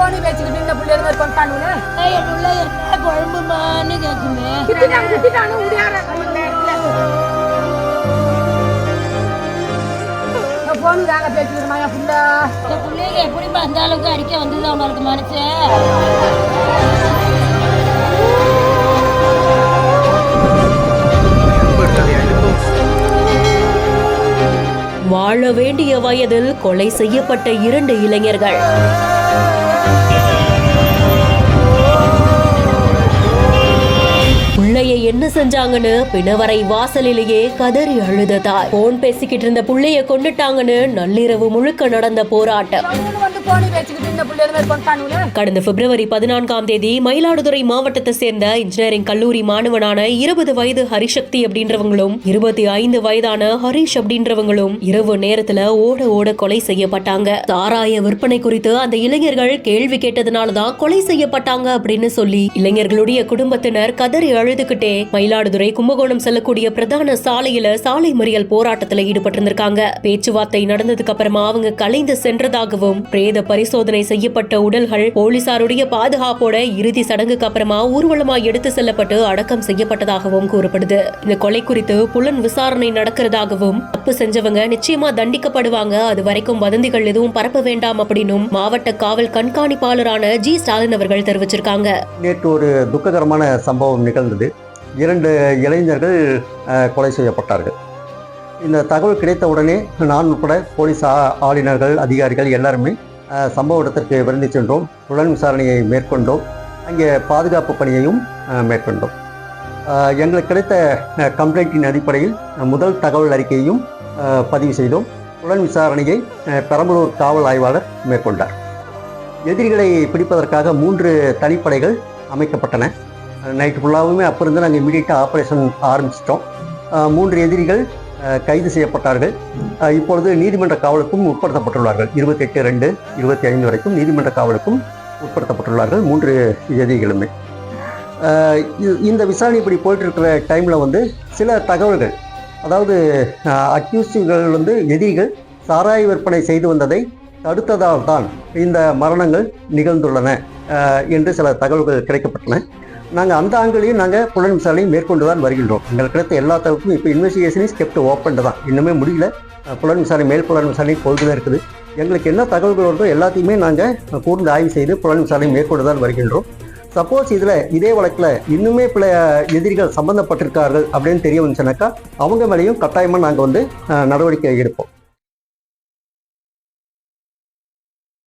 போனி வச்சுக்கிட்டு இந்த பிள்ளைங்க கொண்டானுங்க என் பிள்ளை என்ன குழம்புமான்னு கேட்குமே. போனி தாங்க பேசிக்கிறமா என் பிள்ளை. என் பிள்ளைங்க எப்படி அந்த அளவுக்கு அடிக்க வந்தது அவங்களுக்கு மனசு. வாழ வேண்டிய வயதில் கொலை செய்யப்பட்ட 2 இளைஞர்கள். புள்ளைய என்ன செஞ்சாங்கன்னு பிணவரை வாசலிலேயே கதறி அழுத தாய். போன் பேசிக்கிட்டு இருந்த புள்ளைய கொண்டுட்டாங்கன்னு நள்ளிரவு முழுக்க நடந்த போராட்டம். கடந்த பிப்ரவரி 14ஆம் தேதி மயிலாடுதுறை மாவட்டத்தை சேர்ந்த இன்ஜினியரிங் கல்லூரி மாணவனான 20 வயது ஹரிசக்தி அப்படின்றவங்களும் 25 வயதான ஹரிஷ் அப்படின்றவங்களும் இரவு நேரத்துல ஓட ஓட கொலை செய்யப்பட்டாங்க. சாராய விற்பனை குறித்து அந்த இளைஞர்கள் கேள்வி கேட்டதுனாலதான் கொலை செய்யப்பட்டாங்க அப்படின்னு சொல்லி இளைஞர்களுடைய குடும்பத்தினர் கதறி அழுதுகிட்டே மயிலாடுதுறை கும்பகோணம் செல்லக்கூடிய பிரதான சாலையில சாலை மறியல் போராட்டத்துல ஈடுபட்டிருந்திருக்காங்க. பேச்சுவார்த்தை நடந்ததுக்கு அப்புறமா அவங்க கலைந்து சென்றதாகவும் பிரேத பரிசோதனை செய்யப்பட்ட உடல்கள் போலீசாருடைய பாதுகாப்போட இறுதி சடங்குக்கு அப்புறமா ஊர்வலமா எடுத்து செல்லப்பட்டு அடக்கம் செய்யப்பட்டதாகவும் கூறப்படுது. இந்த கொலை குறித்து புலன் விசாரணை நடக்கிறதாகவும் தப்பு செஞ்சவங்க நிச்சயமா தண்டிக்கப்படுவாங்க, அது வரைக்கும் வதந்திகள் எதுவும் பரப்ப வேண்டாம் அப்படின்னும் மாவட்ட காவல் கண்காணிப்பாளரான ஜி ஸ்டாலின் அவர்கள் தெரிவிச்சிருக்காங்க. நேற்று ஒரு துக்ககரமான சம்பவம் நிகழ்ந்தது. 2 இளைஞர்கள் கொலை செய்யப்பட்டார்கள். இந்த தகவல் கிடைத்த உடனே நான் உட்பட போலீஸ் ஆளுநர்கள் அதிகாரிகள் எல்லாருமே சம்பவ இடத்திற்கு விரைந்து சென்றோம். புலன் விசாரணையை மேற்கொண்டோம். அங்கே பாதுகாப்பு பணியையும் மேற்கொண்டோம். எங்களுக்கு கிடைத்த கம்ப்ளைண்டின் அடிப்படையில் முதல் தகவல் அறிக்கையையும் பதிவு செய்தோம். புலன் விசாரணையை பெரம்பலூர் காவல் ஆய்வாளர் மேற்கொண்டார். எதிரிகளை பிடிப்பதற்காக 3 தனிப்படைகள் அமைக்கப்பட்டன. நைட்டு ஃபுல்லாகவுமே அப்போ இருந்து நாங்கள் இமீடியட்டாக ஆப்ரேஷன் ஆரம்பிச்சிட்டோம். 3 எதிரிகள் கைது செய்யப்பட்டார்கள். இப்பொழுது நீதிமன்ற காவலுக்கும் உட்படுத்தப்பட்டுள்ளார்கள். 28/2/25 வரைக்கும் நீதிமன்ற காவலுக்கும் உட்படுத்தப்பட்டுள்ளார்கள் 3 எதிரிகளுமே. இந்த விசாரணை இப்படி போயிட்டு இருக்கிற டைமில் சில தகவல்கள், அதாவது அக்யூஸ்டுகள் எதிரிகள் சாராய விற்பனை செய்து வந்ததை தடுத்ததால் தான் இந்த மரணங்கள் நிகழ்ந்துள்ளன என்று சில தகவல்கள் கிடைக்கப்பட்டன. நாங்கள் அந்த ஆங்கிலையும் நாங்கள் புலன் விசாரணை மேற்கொண்டு தான் வருகின்றோம். எங்களுக்கு கிடைத்த எல்லா தகவலுக்கும் இப்போ இன்வெஸ்டிகேஷன் இஸ் கெப்ட் ஓப்பன் தான், இன்னுமே முடியல. புலன் விசாரணை மேல் புலன் விசாரணை போய்தான் இருக்குது. எங்களுக்கு என்ன தகவல்கள் வருதோ எல்லாத்தையுமே நாங்கள் கூர்ந்து ஆய்வு செய்து புலன் விசாரணை மேற்கொண்டு தான் வருகின்றோம். சப்போஸ் இதே வழக்கில் இன்னுமே பல எதிரிகள் சம்பந்தப்பட்டிருக்கார்கள் அப்படின்னு தெரிய வந்துச்சுனாக்கா அவங்க மேலேயும் கட்டாயமாக நாங்கள் நடவடிக்கை எடுப்போம்.